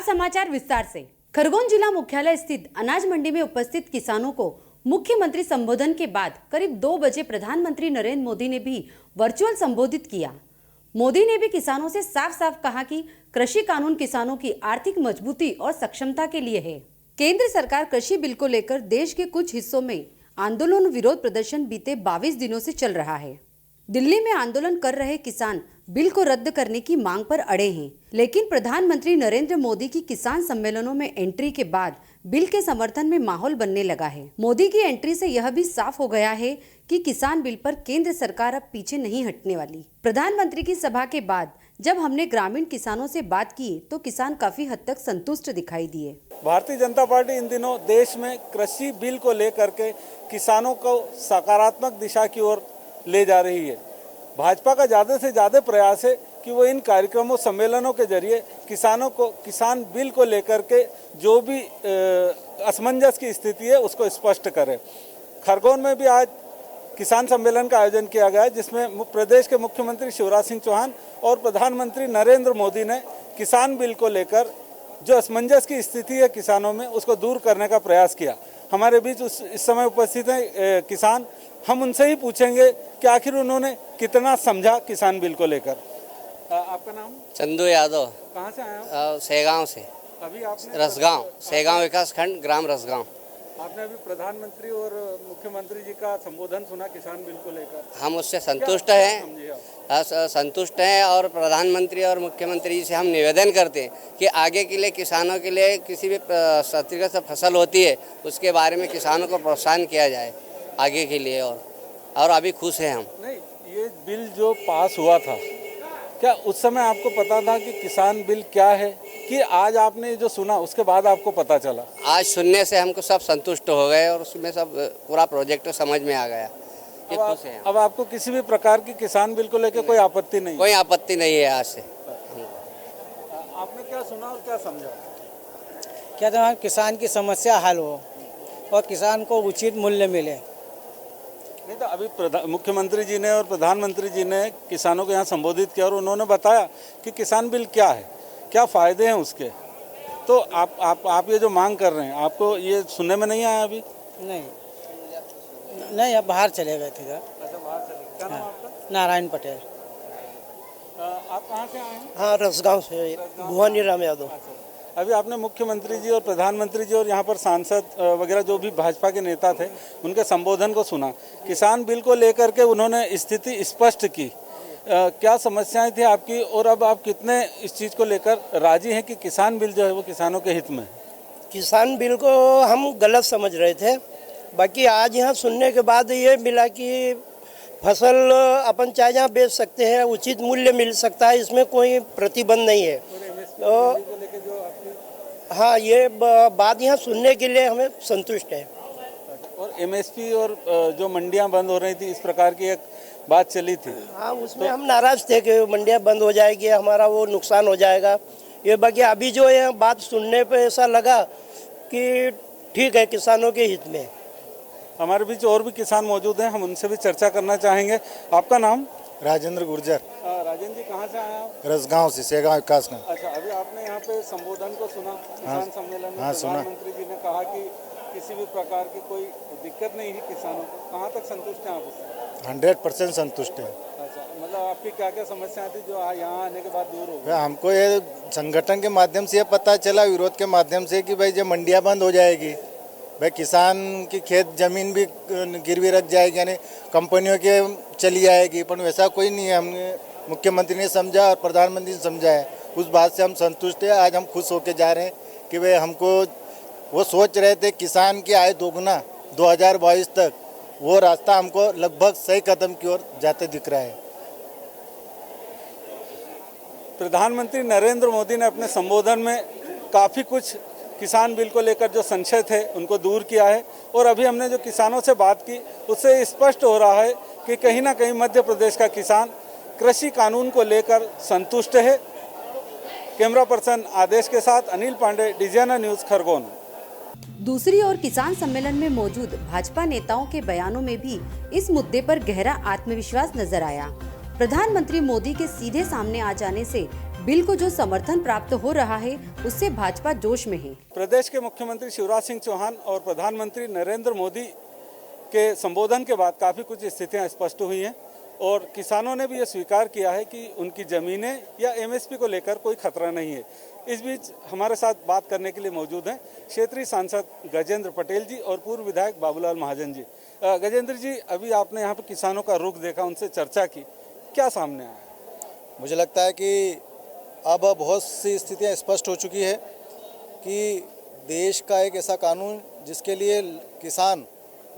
समाचार विस्तार से। खरगोन जिला मुख्यालय स्थित अनाज मंडी में उपस्थित किसानों को मुख्यमंत्री संबोधन के बाद करीब 2 बजे प्रधानमंत्री नरेंद्र मोदी ने भी वर्चुअल संबोधित किया। मोदी ने भी किसानों से साफ साफ कहा कि कृषि कानून किसानों की आर्थिक मजबूती और सक्षमता के लिए है। केंद्र सरकार कृषि बिल को लेकर देश के कुछ हिस्सों में आंदोलन विरोध प्रदर्शन बीते 22 दिनों से चल रहा है। दिल्ली में आंदोलन कर रहे किसान बिल को रद्द करने की मांग पर अड़े हैं, लेकिन प्रधानमंत्री नरेंद्र मोदी की किसान सम्मेलनों में एंट्री के बाद बिल के समर्थन में माहौल बनने लगा है। मोदी की एंट्री से यह भी साफ हो गया है कि किसान बिल पर केंद्र सरकार अब पीछे नहीं हटने वाली। प्रधानमंत्री की सभा के बाद जब हमने ग्रामीण किसानों से बात की तो किसान काफी हद तक संतुष्ट दिखाई दिए। भारतीय जनता पार्टी इन दिनों देश में कृषि बिल को लेकर के किसानों को सकारात्मक दिशा की ओर ले जा रही है। भाजपा का ज़्यादा से ज़्यादा प्रयास है कि वो इन कार्यक्रमों सम्मेलनों के जरिए किसानों को किसान बिल को लेकर के जो भी असमंजस की स्थिति है उसको स्पष्ट करे। खरगोन में भी आज किसान सम्मेलन का आयोजन किया गया जिसमें प्रदेश के मुख्यमंत्री शिवराज सिंह चौहान और प्रधानमंत्री नरेंद्र मोदी ने किसान बिल को लेकर जो असमंजस की स्थिति है किसानों में उसको दूर करने का प्रयास किया। हमारे बीच इस समय उपस्थित हैं किसान। हम उनसे ही पूछेंगे कि आखिर उन्होंने कितना समझा किसान बिल को लेकर। आपका नाम? चंदू यादव। कहाँ से आए आप? सेगांव से। अभी आपने रसगांव, सेगांव विकास खंड, ग्राम रसगांव। आपने अभी प्रधानमंत्री और मुख्यमंत्री जी का संबोधन सुना किसान बिल को लेकर। हम उससे संतुष्ट हैं, संतुष्ट हैं और प्रधानमंत्री और मुख्यमंत्री जी से हम निवेदन करते हैं कि आगे के लिए किसानों के लिए किसी भी तरीके से फसल होती है उसके बारे में किसानों को प्रोत्साहन किया जाए आगे के लिए। और अभी खुश हैं हम। नहीं, ये बिल जो पास हुआ था क्या उस समय आपको पता था कि किसान बिल क्या है, कि आज आपने जो सुना उसके बाद आपको पता चला? आज सुनने से हमको सब संतुष्ट हो गए और उसमें सब पूरा प्रोजेक्ट समझ में आ गया। खुश हैं। अब आपको किसी भी प्रकार की किसान बिल को लेकर कोई आपत्ति नहीं? कोई आपत्ति नहीं है आज से। आपने क्या सुना और क्या समझा? क्या था, किसान की समस्या हल हो और किसान को उचित मूल्य मिले। नहीं तो अभी मुख्यमंत्री जी ने और प्रधानमंत्री जी ने किसानों को यहाँ संबोधित किया और उन्होंने बताया कि किसान बिल क्या है, क्या फ़ायदे हैं उसके। तो आप ये जो मांग कर रहे हैं आपको ये सुनने में नहीं आया अभी? नहीं, अब बाहर चले गए थे। अच्छा, बाहर चले गए। क्या नाम आपका? नारायण पटेल। आप कहाँ से आए हैं? हाँ, रसगांव से, भुवनी राम यादव। अभी आपने मुख्यमंत्री जी और प्रधानमंत्री जी और यहाँ पर सांसद वगैरह जो भी भाजपा के नेता थे उनके संबोधन को सुना। किसान बिल को लेकर के उन्होंने स्थिति स्पष्ट की। क्या समस्याएं थी आपकी और अब आप कितने इस चीज़ को लेकर राजी हैं कि किसान बिल जो है वो किसानों के हित में? किसान बिल को हम गलत समझ रहे थे, बाकी आज यहाँ सुनने के बाद ये मिला कि फसल अपन चाहे जहाँ बेच सकते हैं, उचित मूल्य मिल सकता है, इसमें कोई प्रतिबंध नहीं है। तो हाँ, ये बात यहाँ सुनने के लिए हमें संतुष्ट है। और एमएसपी और जो मंडियाँ बंद हो रही थी इस प्रकार की एक बात चली थी। हाँ, उसमें हम नाराज थे कि मंडियाँ बंद हो जाएगी, हमारा वो नुकसान हो जाएगा। ये बाकी अभी जो है बात सुनने पे ऐसा लगा कि ठीक है, किसानों के हित में। हमारे बीच और भी किसान मौजूद हैं, हम उनसे भी चर्चा करना चाहेंगे। आपका नाम? राजेंद्र गुर्जर। राजेंद्र जी, कहाँ से आए आप? रसगांव से, सेगांव विकास खंड। अच्छा, अभी आपने यहाँ पे संबोधन को सुना किसान सम्मेलन में? हाँ, सुना। प्रधानमंत्री जी ने कहा कि किसी भी प्रकार की कोई दिक्कत नहीं है किसानों को। कहाँ तक संतुष्ट हैं आप उससे? 100% संतुष्ट है। अच्छा, मतलब आपकी क्या क्या समस्याएं थी जो यहाँ आने के बाद दूर हो गई? हमको ये संगठन के माध्यम से ये पता चला, विरोध के माध्यम से, कि भाई जब मंडियाँ बंद हो जाएगी, भाई किसान की खेत जमीन भी गिरवी रख जाएगी, यानी कंपनियों के चली आएगी। पर वैसा कोई नहीं है। हमने मुख्यमंत्री ने समझा और प्रधानमंत्री ने समझा है, उस बात से हम संतुष्ट हैं। आज हम खुश होकर जा रहे हैं कि भाई हमको वो सोच रहे थे किसान की आय दोगुना 2022 तक, वो रास्ता हमको लगभग सही कदम की ओर जाते दिख रहा है। प्रधानमंत्री नरेंद्र मोदी ने अपने संबोधन में काफ़ी कुछ किसान बिल को लेकर जो संशय थे उनको दूर किया है। और अभी हमने जो किसानों से बात की उससे स्पष्ट हो रहा है कि कहीं ना कहीं मध्य प्रदेश का किसान कृषि कानून को लेकर संतुष्ट है। कैमरा पर्सन आदेश के साथ अनिल पांडे, डीजीएनआई न्यूज़, खरगोन। दूसरी ओर किसान सम्मेलन में मौजूद भाजपा नेताओं के बयानों में भी इस मुद्दे पर गहरा आत्मविश्वास नजर आया। प्रधानमंत्री मोदी के सीधे सामने आ जाने से बिल को जो समर्थन प्राप्त हो रहा है उससे भाजपा जोश में है। प्रदेश के मुख्यमंत्री शिवराज सिंह चौहान और प्रधानमंत्री नरेंद्र मोदी के संबोधन के बाद काफ़ी कुछ स्थितियां स्पष्ट हुई हैं और किसानों ने भी ये स्वीकार किया है कि उनकी ज़मीनें या एमएसपी को लेकर कोई खतरा नहीं है। इस बीच हमारे साथ बात करने के लिए मौजूद हैं क्षेत्रीय सांसद गजेंद्र पटेल जी और पूर्व विधायक बाबूलाल महाजन जी। गजेंद्र जी, अभी आपने यहाँ पर किसानों का रुख देखा, उनसे चर्चा की, क्या सामने आया? मुझे लगता है कि अब बहुत सी स्थितियां स्पष्ट हो चुकी है कि देश का एक ऐसा कानून जिसके लिए किसान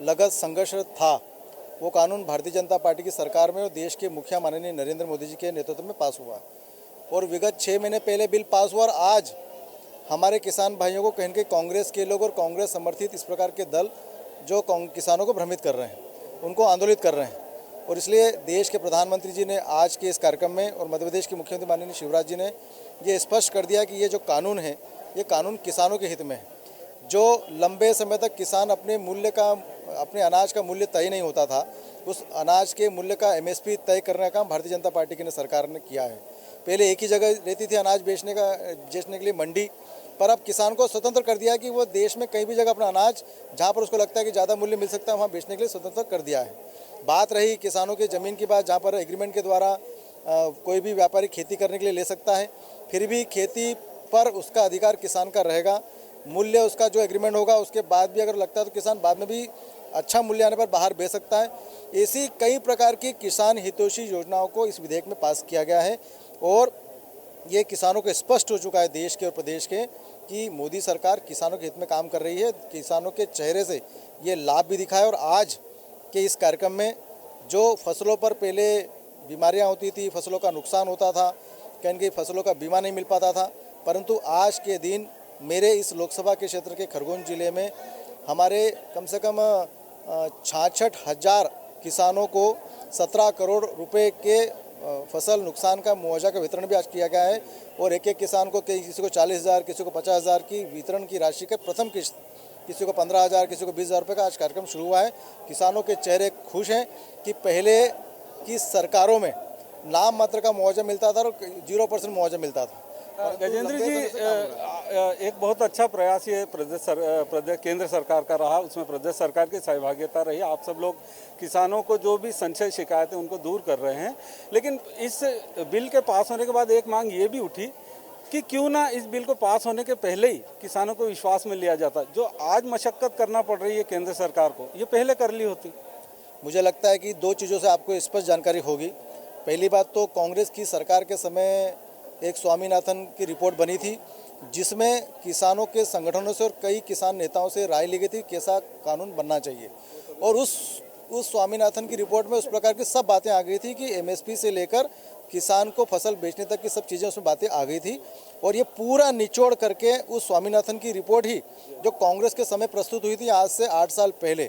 लगत संघर्षरत था, वो कानून भारतीय जनता पार्टी की सरकार में और देश के मुखिया माननीय नरेंद्र मोदी जी के नेतृत्व में पास हुआ और विगत 6 महीने पहले बिल पास हुआ और आज हमारे किसान भाइयों को कहीं कांग्रेस के लोग और कांग्रेस समर्थित इस प्रकार के दल जो किसानों को भ्रमित कर रहे हैं, उनको आंदोलित कर रहे हैं। और इसलिए देश के प्रधानमंत्री जी ने आज के इस कार्यक्रम में और मध्य प्रदेश के मुख्यमंत्री माननीय शिवराज जी ने ये स्पष्ट कर दिया कि ये जो कानून है, ये कानून किसानों के हित में है। जो लंबे समय तक किसान अपने अनाज का मूल्य तय नहीं होता था, उस अनाज के मूल्य का एमएसपी तय करने का काम भारतीय जनता पार्टी की सरकार ने किया है। पहले एक ही जगह रहती थी अनाज बेचने के लिए मंडी, पर अब किसान को स्वतंत्र कर दिया कि वो देश में कहीं भी जगह अपना अनाज जहाँ पर उसको लगता है कि ज़्यादा मूल्य मिल सकता है वहाँ बेचने के लिए स्वतंत्र कर दिया है। बात रही किसानों की ज़मीन की बात, जहाँ पर एग्रीमेंट के द्वारा कोई भी व्यापारी खेती करने के लिए ले सकता है, फिर भी खेती पर उसका अधिकार किसान का रहेगा। मूल्य उसका जो एग्रीमेंट होगा उसके बाद भी अगर लगता है तो किसान बाद में भी अच्छा मूल्य आने पर बाहर बेच सकता है। ऐसी कई प्रकार की किसान हितैषी योजनाओं को इस विधेयक में पास किया गया है और ये किसानों को स्पष्ट हो चुका है देश के और प्रदेश के कि मोदी सरकार किसानों के हित में काम कर रही है। किसानों के चेहरे से ये लाभ भी दिखा है और आज के इस कार्यक्रम में जो फसलों पर पहले बीमारियां होती थी, फसलों का नुकसान होता था, कहीं फसलों का बीमा नहीं मिल पाता था, परंतु आज के दिन मेरे इस लोकसभा के क्षेत्र के खरगोन जिले में हमारे कम से कम 66,000 किसानों को 17 करोड़ रुपए के फसल नुकसान का मुआवजा का वितरण भी आज किया गया है और एक एक किसान को किसी को 40,000, किसी को 50,000 की वितरण की राशि का प्रथम किस्त, किसी को 15,000, किसी को 20,000 रुपये का आज कार्यक्रम शुरू हुआ है। किसानों के चेहरे खुश हैं कि पहले की सरकारों में नाम मात्र का मुआवजा मिलता था और 0% मुआवजा मिलता था। गजेंद्र जी, एक बहुत अच्छा प्रयास ये प्रदेश केंद्र सरकार का रहा, उसमें प्रदेश सरकार की सहभागिता रही। आप सब लोग किसानों को जो भी संशय शिकायतें उनको दूर कर रहे हैं, लेकिन इस बिल के पास होने के बाद एक मांग ये भी उठी कि क्यों ना इस बिल को पास होने के पहले ही किसानों को विश्वास में लिया जाता। जो आज मशक्कत करना पड़ रही है केंद्र सरकार को, ये पहले कर ली होती। मुझे लगता है कि 2 चीज़ों से आपको स्पष्ट जानकारी होगी। पहली बात तो कांग्रेस की सरकार के समय एक स्वामीनाथन की रिपोर्ट बनी थी जिसमें किसानों के संगठनों से और कई किसान नेताओं से राय ली गई थी कैसा कानून बनना चाहिए और उस स्वामीनाथन की रिपोर्ट में उस प्रकार की सब बातें आ गई थी कि एमएसपी से लेकर किसान को फसल बेचने तक की सब चीज़ें उसमें बातें आ गई थी और ये पूरा निचोड़ करके उस स्वामीनाथन की रिपोर्ट ही जो कांग्रेस के समय प्रस्तुत हुई थी आज से 8 साल पहले,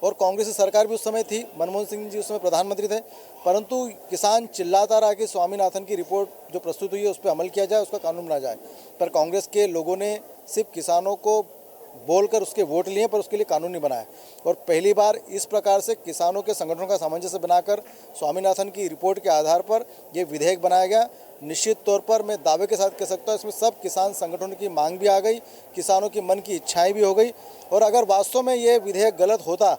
और कांग्रेस की सरकार भी उस समय थी, मनमोहन सिंह जी उस समय प्रधानमंत्री थे, परंतु किसान चिल्लाता रहा कि स्वामीनाथन की रिपोर्ट जो प्रस्तुत हुई है उस पर अमल किया जाए, उसका कानून बना जाए। पर कांग्रेस के लोगों ने सिर्फ किसानों को बोलकर उसके वोट लिए पर उसके लिए कानून नहीं बनाया और पहली बार इस प्रकार से किसानों के संगठनों का सामंजस्य बनाकर स्वामीनाथन की रिपोर्ट के आधार पर ये विधेयक बनाया गया। निश्चित तौर पर मैं दावे के साथ कह सकता हूँ इसमें सब किसान संगठनों की मांग भी आ गई, किसानों की मन की इच्छाएं भी हो गई और अगर वास्तव में ये विधेयक गलत होता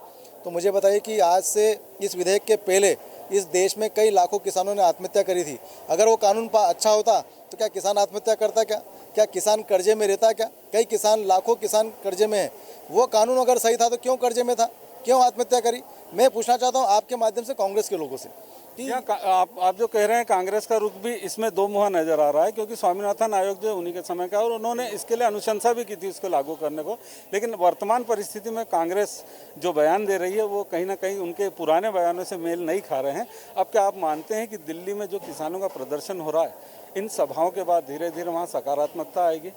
तो मुझे बताइए कि आज से इस विधेयक के पहले इस देश में कई लाखों किसानों ने आत्महत्या करी थी। अगर वो कानून अच्छा होता तो क्या किसान आत्महत्या करता? क्या किसान कर्जे में रहता? क्या कई किसान, लाखों किसान कर्जे में है। वो कानून अगर सही था तो क्यों कर्जे में था, क्यों आत्महत्या करी? मैं पूछना चाहता हूँ आपके माध्यम से कांग्रेस के लोगों से कि आप जो कह रहे हैं कांग्रेस का रुख भी इसमें दो मुहा नजर आ रहा है, क्योंकि स्वामीनाथन आयोग जो उन्हीं के समय का और उन्होंने इसके लिए अनुशंसा भी की थी इसको लागू करने को, लेकिन वर्तमान परिस्थिति में कांग्रेस जो बयान दे रही है वो कहीं ना कहीं उनके पुराने बयानों से मेल नहीं खा रहे हैं। अब क्या आप मानते हैं कि दिल्ली में जो किसानों का प्रदर्शन हो रहा है, इन सभाओं के बाद धीरे धीरे वहाँ सकारात्मकता आएगी?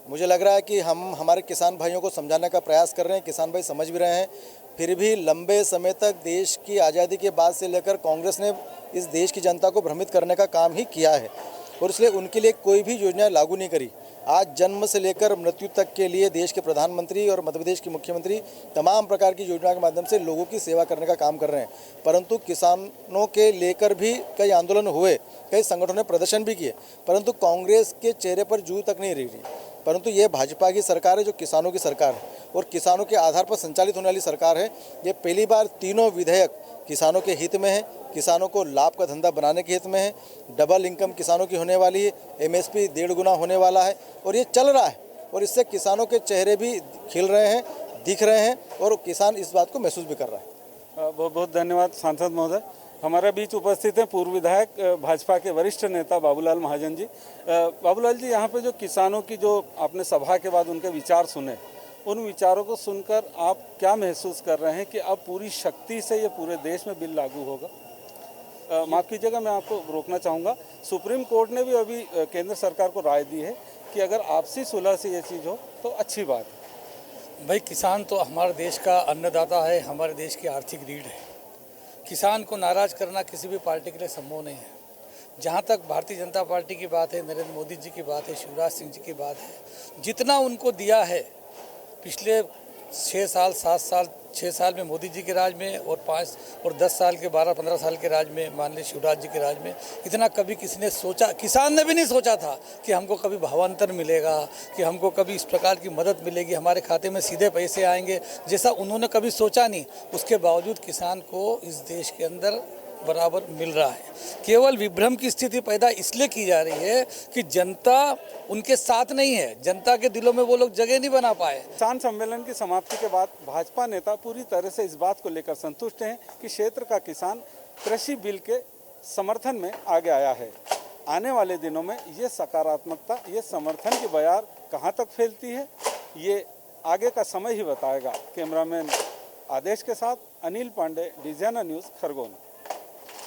मुझे लग रहा है कि हम हमारे किसान भाइयों को समझाने का प्रयास कर रहे हैं, किसान भाई समझ भी रहे हैं। फिर भी लंबे समय तक देश की आज़ादी के बाद से लेकर कांग्रेस ने इस देश की जनता को भ्रमित करने का काम ही किया है और इसलिए उनके लिए कोई भी योजना लागू नहीं करी। आज जन्म से लेकर मृत्यु तक के लिए देश के प्रधानमंत्री और मध्य प्रदेश के मुख्यमंत्री तमाम प्रकार की योजना के माध्यम से लोगों की सेवा करने का काम कर रहे हैं। परंतु किसानों के लेकर भी कई आंदोलन हुए, कई संगठनों ने प्रदर्शन भी किए, परंतु कांग्रेस के चेहरे पर जू तक नहीं रही। परंतु ये भाजपा की सरकार है जो किसानों की सरकार है और किसानों के आधार पर संचालित होने वाली सरकार है। ये पहली बार तीनों विधेयक किसानों के हित में है, किसानों को लाभ का धंधा बनाने के हित में है। डबल इनकम किसानों की होने वाली है, एमएसपी 1.5 गुना होने वाला है और ये चल रहा है और इससे किसानों के चेहरे भी खिल रहे हैं, दिख रहे हैं और किसान इस बात को महसूस भी कर रहा है। बहुत बहुत धन्यवाद सांसद महोदय। हमारे बीच उपस्थित हैं पूर्व विधायक भाजपा के वरिष्ठ नेता बाबूलाल महाजन जी। बाबूलाल जी, यहाँ पे जो किसानों की जो आपने सभा के बाद उनके विचार सुने, उन विचारों को सुनकर आप क्या महसूस कर रहे हैं कि अब पूरी शक्ति से ये पूरे देश में बिल लागू होगा? माफ़ कीजिएगा, मैं आपको रोकना चाहूँगा। सुप्रीम कोर्ट ने भी अभी केंद्र सरकार को राय दी है कि अगर आपसी सुलह से ये चीज़ हो तो अच्छी बात है। भाई, किसान तो हमारे देश का अन्नदाता है, हमारे देश की आर्थिक रीढ़ है। किसान को नाराज़ करना किसी भी पार्टी के लिए संभव नहीं है। जहाँ तक भारतीय जनता पार्टी की बात है, नरेंद्र मोदी जी की बात है, शिवराज सिंह जी की बात है, जितना उनको दिया है पिछले 6 साल 7 साल 6 साल में मोदी जी के राज में और 5 और 10 साल के 12-15 साल के राज में, मान लीजिए शिवराज जी के राज में, इतना कभी किसी ने सोचा, किसान ने भी नहीं सोचा था कि हमको कभी भावांतर मिलेगा, कि हमको कभी इस प्रकार की मदद मिलेगी, हमारे खाते में सीधे पैसे आएंगे, जैसा उन्होंने कभी सोचा नहीं। उसके बावजूद किसान को इस देश के अंदर बराबर मिल रहा है। केवल विभ्रम की स्थिति पैदा इसलिए की जा रही है कि जनता उनके साथ नहीं है, जनता के दिलों में वो लोग जगह नहीं बना पाए। किसान सम्मेलन की समाप्ति के बाद भाजपा नेता पूरी तरह से इस बात को लेकर संतुष्ट हैं कि क्षेत्र का किसान कृषि बिल के समर्थन में आगे आया है। आने वाले दिनों में ये सकारात्मकता, ये समर्थन की बयार कहाँ तक फैलती है, ये आगे का समय ही बताएगा। कैमरामैन आदेश के साथ अनिल पांडे, डिजाना न्यूज़, खरगोन।